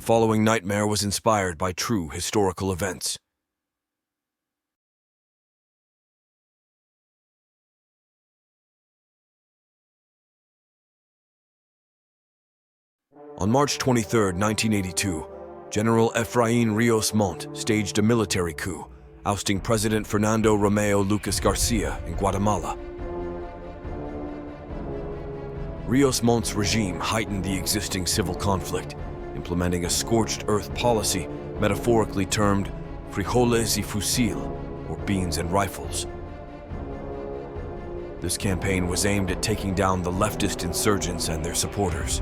The following nightmare was inspired by true historical events. On March 23, 1982, General Efrain Rios Montt staged a military coup, ousting President Fernando Romeo Lucas Garcia in Guatemala. Rios Montt's regime heightened the existing civil conflict, implementing a scorched earth policy metaphorically termed frijoles y fusil, or beans and rifles. This campaign was aimed at taking down the leftist insurgents and their supporters.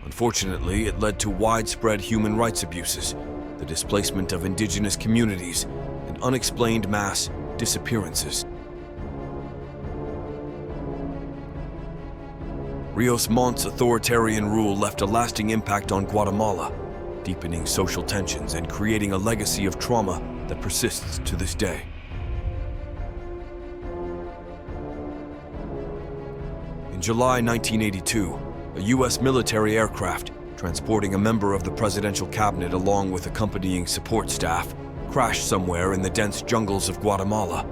Unfortunately, it led to widespread human rights abuses, the displacement of indigenous communities, and unexplained mass disappearances. Rios Montt's authoritarian rule left a lasting impact on Guatemala, deepening social tensions and creating a legacy of trauma that persists to this day. In July 1982, a U.S. military aircraft, transporting a member of the presidential cabinet along with accompanying support staff, crashed somewhere in the dense jungles of Guatemala.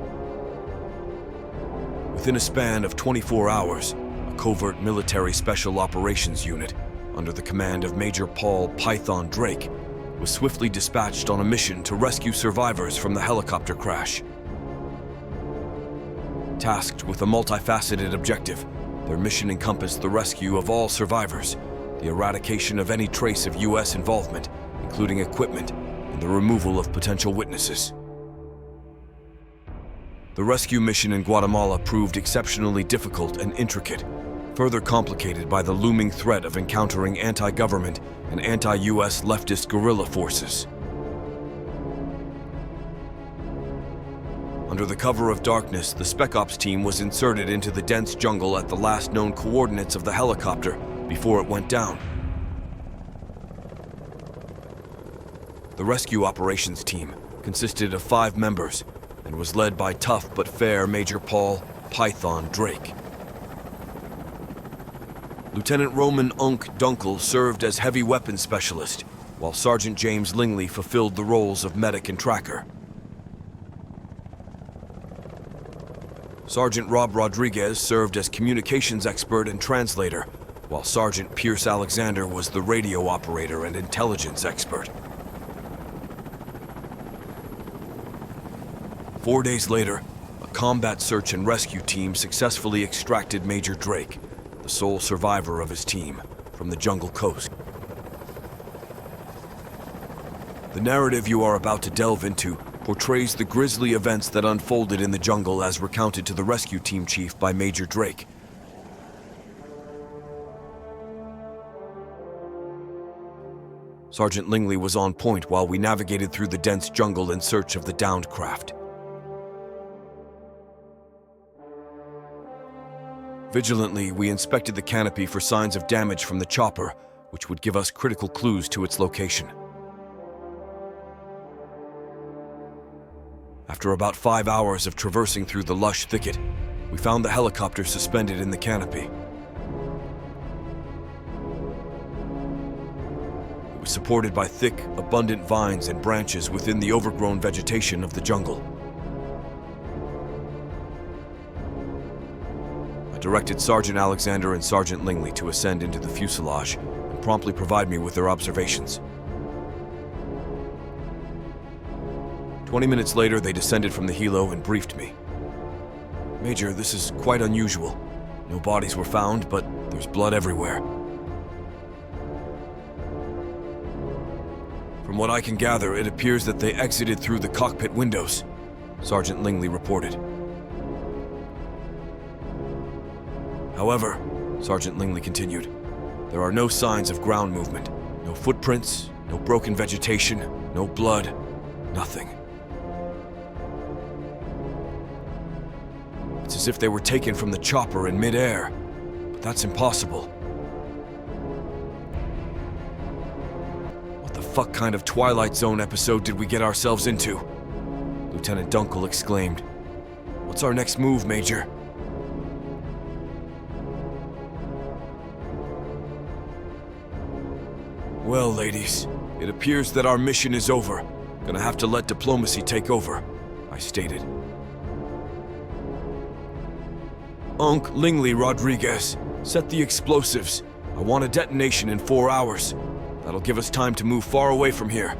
Within a span of 24 hours, a covert military special operations unit, under the command of Major Paul "Python" Drake, was swiftly dispatched on a mission to rescue survivors from the helicopter crash. Tasked with a multifaceted objective, their mission encompassed the rescue of all survivors, the eradication of any trace of U.S. involvement, including equipment, and the removal of potential witnesses. The rescue mission in Guatemala proved exceptionally difficult and intricate, further complicated by the looming threat of encountering anti-government and anti-U.S. leftist guerrilla forces. Under the cover of darkness, the Spec Ops team was inserted into the dense jungle at the last known coordinates of the helicopter before it went down. The rescue operations team consisted of 5 members and was led by tough but fair Major Paul "Python" Drake. Lieutenant Roman "Unk" Dunkel served as heavy weapons specialist, while Sergeant James Lingley fulfilled the roles of medic and tracker. Sergeant Rob Rodriguez served as communications expert and translator, while Sergeant Pierce Alexander was the radio operator and intelligence expert. 4 days later, a combat search and rescue team successfully extracted Major Drake, the sole survivor of his team, from the jungle coast. The narrative you are about to delve into portrays the grisly events that unfolded in the jungle as recounted to the rescue team chief by Major Drake. Sergeant Lingley was on point while we navigated through the dense jungle in search of the downed craft. Vigilantly, we inspected the canopy for signs of damage from the chopper, which would give us critical clues to its location. After about 5 hours of traversing through the lush thicket, we found the helicopter suspended in the canopy. It was supported by thick, abundant vines and branches within the overgrown vegetation of the jungle. I directed Sergeant Alexander and Sergeant Lingley to ascend into the fuselage and promptly provide me with their observations. 20 minutes later, they descended from the helo and briefed me. "Major, this is quite unusual. No bodies were found, but there's blood everywhere. From what I can gather, it appears that they exited through the cockpit windows," Sergeant Lingley reported. "However," Sergeant Lingley continued, "there are no signs of ground movement. No footprints, no broken vegetation, no blood, nothing. It's as if they were taken from the chopper in mid-air, but that's impossible. What the fuck kind of Twilight Zone episode did we get ourselves into?" Lieutenant Dunkel exclaimed. "What's our next move, Major?" Well, ladies, it appears that our mission is over. Gonna have to let diplomacy take over, I stated. Unc Lingley Rodriguez, set the explosives. I want a detonation in 4 hours. That'll give us time to move far away from here.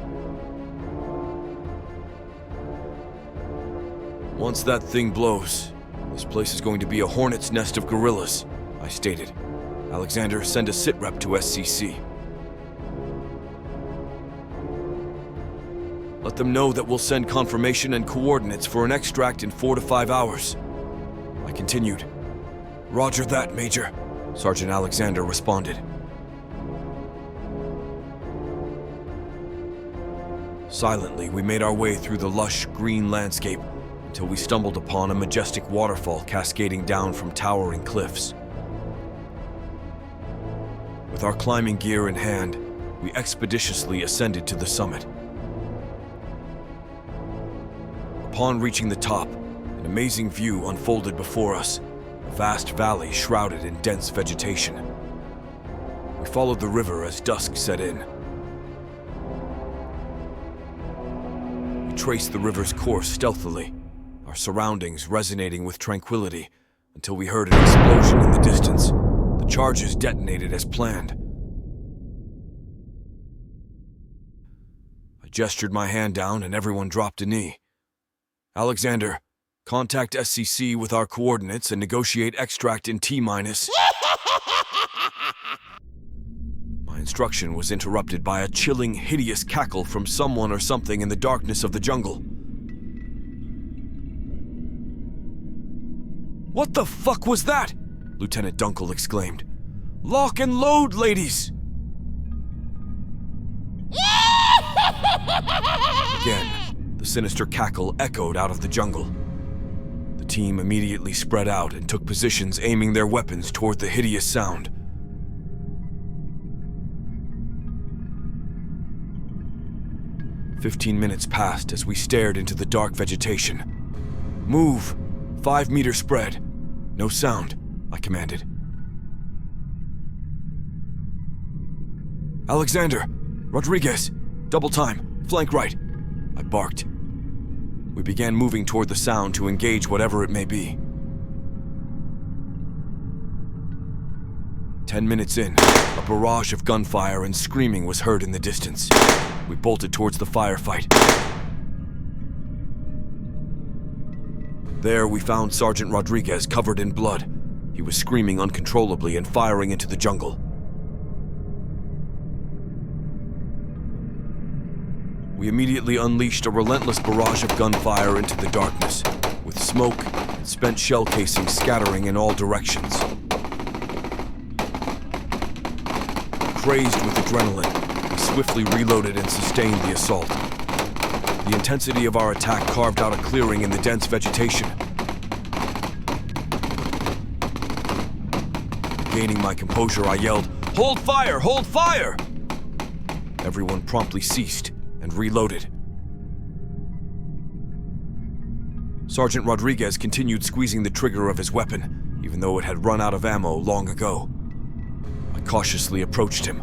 Once that thing blows, this place is going to be a hornet's nest of gorillas, I stated. Alexander, send a sitrep to SCC. Let them know that we'll send confirmation and coordinates for an extract in 4 to 5 hours. I continued. Roger that, Major, Sergeant Alexander responded. Silently, we made our way through the lush, green landscape until we stumbled upon a majestic waterfall cascading down from towering cliffs. With our climbing gear in hand, we expeditiously ascended to the summit. Upon reaching the top, an amazing view unfolded before us, a vast valley shrouded in dense vegetation. We followed the river as dusk set in. We traced the river's course stealthily, our surroundings resonating with tranquility, until we heard an explosion in the distance. The charges detonated as planned. I gestured my hand down and everyone dropped a knee. Alexander, contact SCC with our coordinates and negotiate extract in T-. My instruction was interrupted by a chilling, hideous cackle from someone or something in the darkness of the jungle. What the fuck was that? Lieutenant Dunkel exclaimed. Lock and load, ladies! Again, the sinister cackle echoed out of the jungle. The team immediately spread out and took positions aiming their weapons toward the hideous sound. "15 minutes passed as we stared into the dark vegetation. Move! 5-meter spread. No sound, I commanded. Alexander! Rodriguez! Double time! Flank right! I barked. We began moving toward the sound to engage whatever it may be. 10 minutes in, a barrage of gunfire and screaming was heard in the distance. We bolted towards the firefight. There we found Sergeant Rodriguez covered in blood. He was screaming uncontrollably and firing into the jungle. We immediately unleashed a relentless barrage of gunfire into the darkness, with smoke and spent shell casings scattering in all directions. Crazed with adrenaline, we swiftly reloaded and sustained the assault. The intensity of our attack carved out a clearing in the dense vegetation. Gaining my composure, I yelled, "Hold fire! Hold fire!" Everyone promptly ceased and reloaded. Sergeant Rodriguez continued squeezing the trigger of his weapon, even though it had run out of ammo long ago. I cautiously approached him.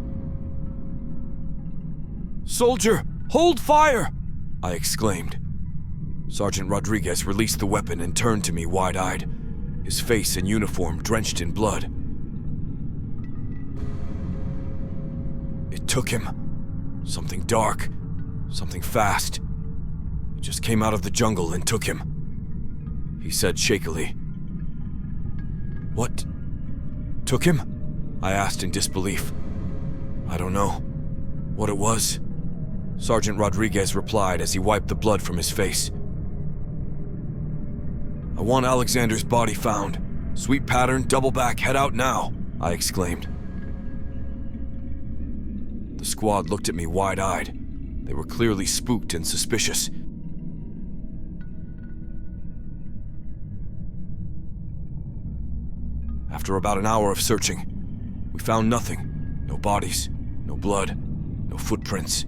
"Soldier, hold fire!" I exclaimed. Sergeant Rodriguez released the weapon and turned to me wide-eyed, his face and uniform drenched in blood. It took him. Something dark, something fast. It just came out of the jungle and took him, he said shakily. What? Took him? I asked in disbelief. I don't know what it was, Sergeant Rodriguez replied as he wiped the blood from his face. I want Alexander's body found. Sweep pattern, double back, head out now, I exclaimed. The squad looked at me wide-eyed. They were clearly spooked and suspicious. After about an hour of searching, we found nothing. No bodies, no blood, no footprints,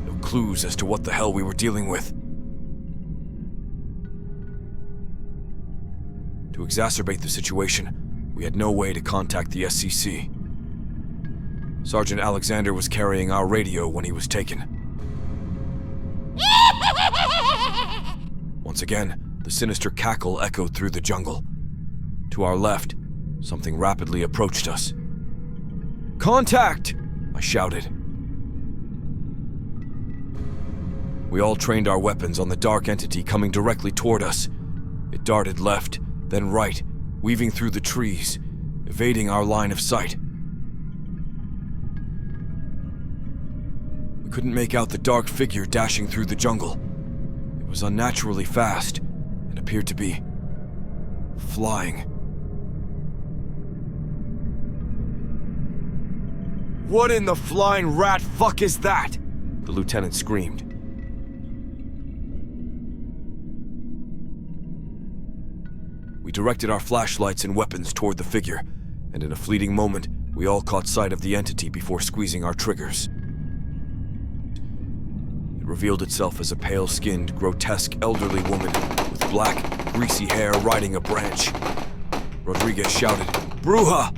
no clues as to what the hell we were dealing with. To exacerbate the situation, we had no way to contact the SCC. Sergeant Alexander was carrying our radio when he was taken. Once again, the sinister cackle echoed through the jungle. To our left, something rapidly approached us. "Contact!" I shouted. We all trained our weapons on the dark entity coming directly toward us. It darted left, then right, weaving through the trees, evading our line of sight. We couldn't make out the dark figure dashing through the jungle. It was unnaturally fast and appeared to be flying. "What in the flying rat fuck is that?" the lieutenant screamed. We directed our flashlights and weapons toward the figure, and in a fleeting moment, we all caught sight of the entity before squeezing our triggers. It revealed itself as a pale-skinned, grotesque elderly woman with black, greasy hair riding a branch. Rodriguez shouted, "Bruja!"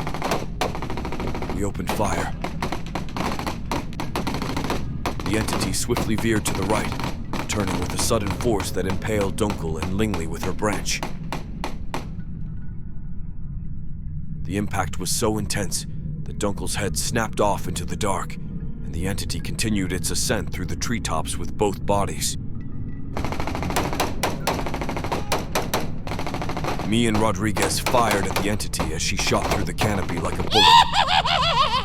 We opened fire. The entity swiftly veered to the right, turning with a sudden force that impaled Dunkel and Lingley with her branch. The impact was so intense that Dunkel's head snapped off into the dark, and the entity continued its ascent through the treetops with both bodies. Me and Rodriguez fired at the entity as she shot through the canopy like a bullet.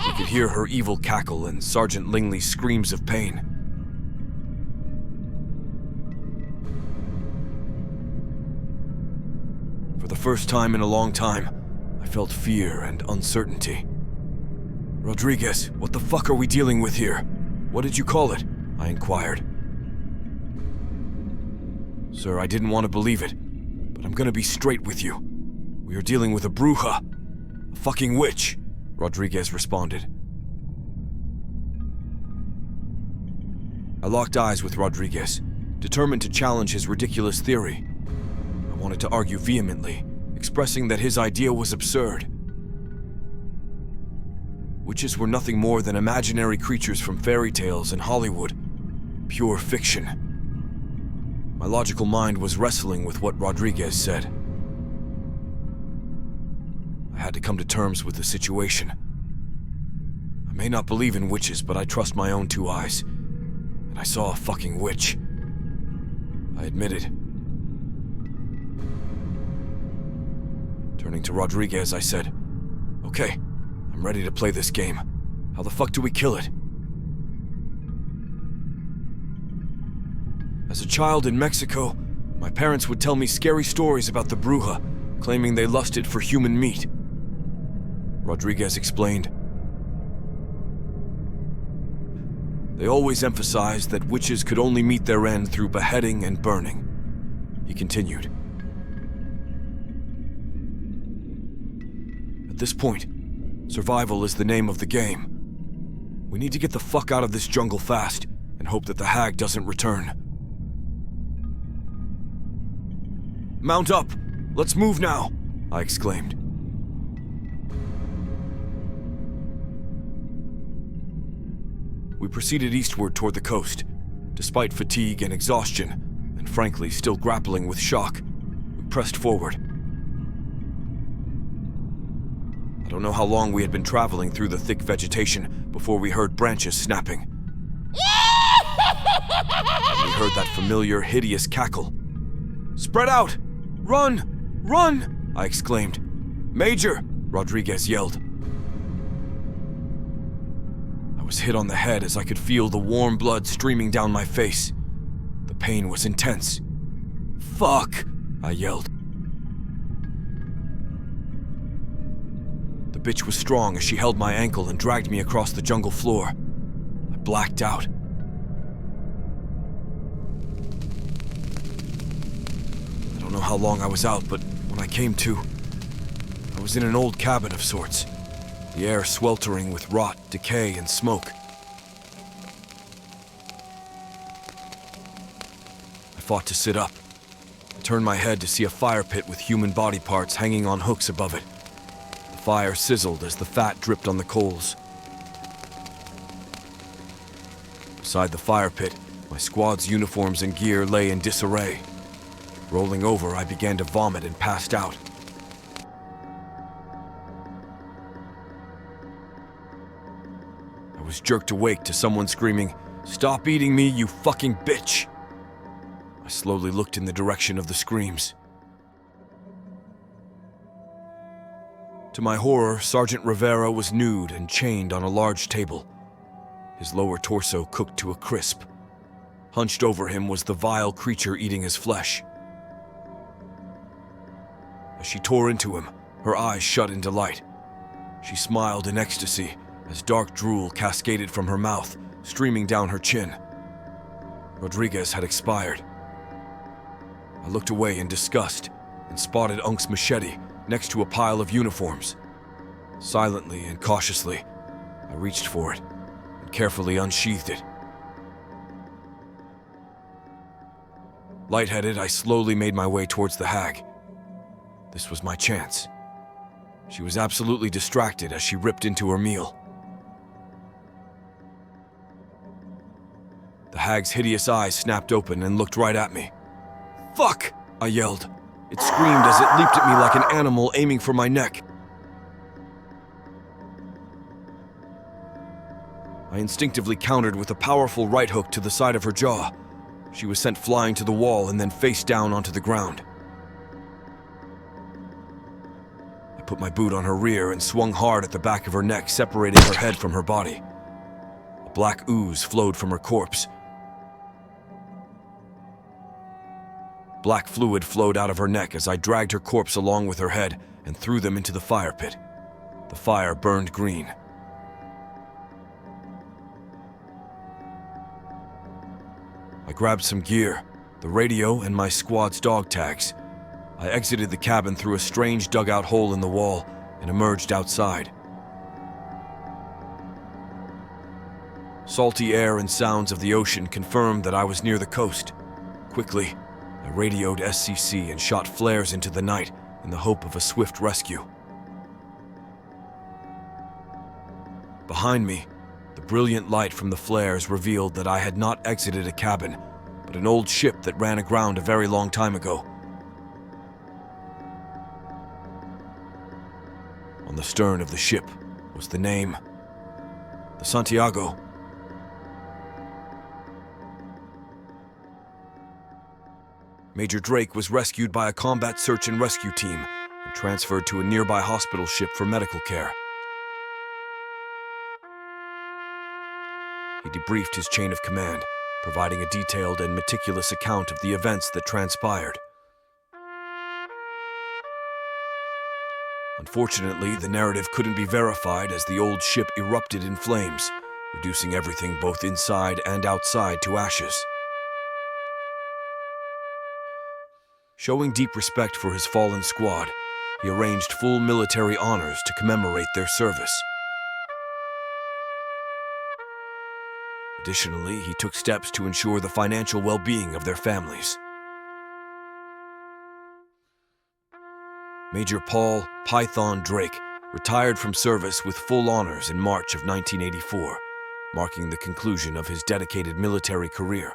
We could hear her evil cackle and Sergeant Lingley's screams of pain. For the first time in a long time, I felt fear and uncertainty. "Rodriguez, what the fuck are we dealing with here? What did you call it?" I inquired. "Sir, I didn't want to believe it, but I'm gonna be straight with you. We are dealing with a bruja, a fucking witch," Rodriguez responded. I locked eyes with Rodriguez, determined to challenge his ridiculous theory. I wanted to argue vehemently, expressing that his idea was absurd. Witches were nothing more than imaginary creatures from fairy tales and Hollywood. Pure fiction. My logical mind was wrestling with what Rodriguez said. I had to come to terms with the situation. I may not believe in witches, but I trust my own two eyes. And I saw a fucking witch. I admitted. Turning to Rodriguez, I said, "Okay, I'm ready to play this game. How the fuck do we kill it?" As a child in Mexico, my parents would tell me scary stories about the bruja, claiming they lusted for human meat. Rodriguez explained. They always emphasized that witches could only meet their end through beheading and burning. He continued. At this point, survival is the name of the game. We need to get the fuck out of this jungle fast and hope that the hag doesn't return. "Mount up! Let's move now!" I exclaimed. We proceeded eastward toward the coast. Despite fatigue and exhaustion, and frankly still grappling with shock, we pressed forward. I don't know how long we had been traveling through the thick vegetation before we heard branches snapping. We heard that familiar, hideous cackle. "Spread out! Run! Run!" I exclaimed. "Major!" Rodriguez yelled. I was hit on the head as I could feel the warm blood streaming down my face. The pain was intense. "Fuck!" I yelled. The bitch was strong as she held my ankle and dragged me across the jungle floor. I blacked out. I don't know how long I was out, but when I came to, I was in an old cabin of sorts, the air sweltering with rot, decay, and smoke. I fought to sit up. I turned my head to see a fire pit with human body parts hanging on hooks above it. The fire sizzled as the fat dripped on the coals. Beside the fire pit, my squad's uniforms and gear lay in disarray. Rolling over, I began to vomit and passed out. I was jerked awake to someone screaming, "Stop eating me, you fucking bitch!" I slowly looked in the direction of the screams. To my horror, Sergeant Rivera was nude and chained on a large table, his lower torso cooked to a crisp. Hunched over him was the vile creature eating his flesh. As she tore into him, her eyes shut in delight. She smiled in ecstasy as dark drool cascaded from her mouth, streaming down her chin. Rodriguez had expired. I looked away in disgust and spotted Unk's machete next to a pile of uniforms. Silently and cautiously, I reached for it and carefully unsheathed it. Lightheaded, I slowly made my way towards the hag. This was my chance. She was absolutely distracted as she ripped into her meal. The hag's hideous eyes snapped open and looked right at me. "Fuck!" I yelled. It screamed as it leaped at me like an animal aiming for my neck. I instinctively countered with a powerful right hook to the side of her jaw. She was sent flying to the wall and then face down onto the ground. I put my boot on her rear and swung hard at the back of her neck, separating her head from her body. A black ooze flowed from her corpse. Black fluid flowed out of her neck as I dragged her corpse along with her head and threw them into the fire pit. The fire burned green. I grabbed some gear, the radio and my squad's dog tags. I exited the cabin through a strange dugout hole in the wall and emerged outside. Salty air and sounds of the ocean confirmed that I was near the coast. Quickly, I radioed SCC and shot flares into the night in the hope of a swift rescue. Behind me, the brilliant light from the flares revealed that I had not exited a cabin, but an old ship that ran aground a very long time ago. On the stern of the ship was the name, the Santiago. Major Drake was rescued by a combat search and rescue team and transferred to a nearby hospital ship for medical care. He debriefed his chain of command, providing a detailed and meticulous account of the events that transpired. Unfortunately, the narrative couldn't be verified as the old ship erupted in flames, reducing everything both inside and outside to ashes. Showing deep respect for his fallen squad, he arranged full military honors to commemorate their service. Additionally, he took steps to ensure the financial well-being of their families. Major Paul "Python" Drake retired from service with full honors in March of 1984, marking the conclusion of his dedicated military career.